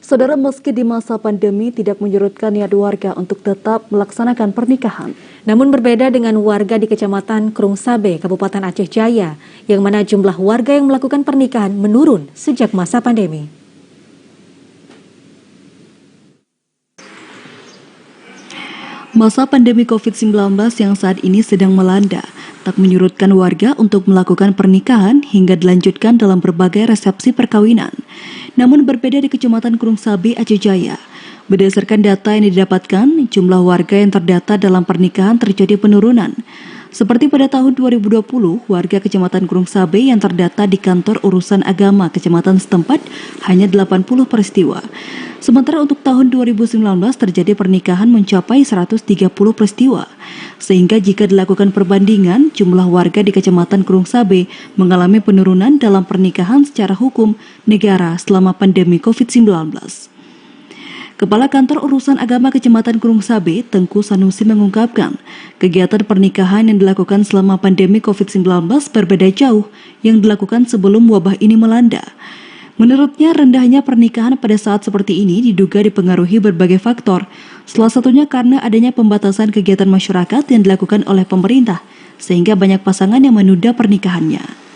Saudara, meski di masa pandemi tidak menyurutkan niat warga untuk tetap melaksanakan pernikahan. Namun berbeda dengan warga di Kecamatan Krungsabe, Kabupaten Aceh Jaya, yang mana jumlah warga yang melakukan pernikahan menurun sejak masa pandemi. Masa pandemi COVID-19 yang saat ini sedang melanda, tak menyurutkan warga untuk melakukan pernikahan hingga dilanjutkan dalam berbagai resepsi perkawinan. Namun berbeda di Kecamatan Krungsabe, Aceh Jaya. Berdasarkan data yang didapatkan, jumlah warga yang terdata dalam pernikahan terjadi penurunan. Seperti pada tahun 2020, warga Kecamatan Krungsabe yang terdata di kantor urusan agama kecamatan setempat hanya 80 peristiwa. Sementara untuk tahun 2019 terjadi pernikahan mencapai 130 peristiwa. Sehingga jika dilakukan perbandingan, jumlah warga di Kecamatan Krungsabe mengalami penurunan dalam pernikahan secara hukum negara selama pandemi COVID-19. Kepala Kantor Urusan Agama Kecamatan Krungsabe, Tengku Sanusi mengungkapkan, kegiatan pernikahan yang dilakukan selama pandemi COVID-19 berbeda jauh yang dilakukan sebelum wabah ini melanda. Menurutnya, rendahnya pernikahan pada saat seperti ini diduga dipengaruhi berbagai faktor, salah satunya karena adanya pembatasan kegiatan masyarakat yang dilakukan oleh pemerintah, sehingga banyak pasangan yang menunda pernikahannya.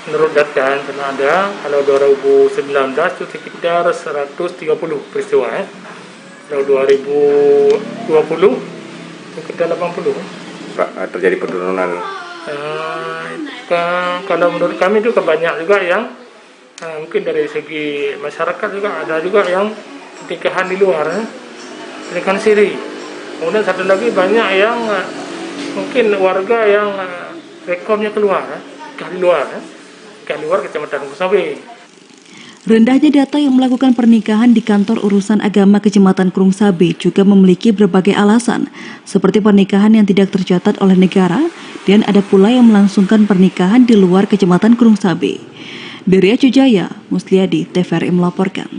Menurut data yang pernah ada, kalau 2019 itu sekitar 130 peristiwa. Kalau 2020 sekitar 80. Terjadi penurunan. Kalau menurut kami juga banyak juga yang mungkin dari segi masyarakat juga ada juga yang pernikahan di luar, pernikahan siri. Kemudian satu lagi banyak yang mungkin warga yang rekomnya keluar, di luar Kecamatan Krungsabe. Rendahnya data yang melakukan pernikahan di kantor urusan agama Kecamatan Krungsabe juga memiliki berbagai alasan, seperti pernikahan yang tidak tercatat oleh negara, dan ada pula yang melangsungkan pernikahan di luar Kecamatan Krungsabe. Dari Aceh Jaya, Musliadi, TVRI melaporkan.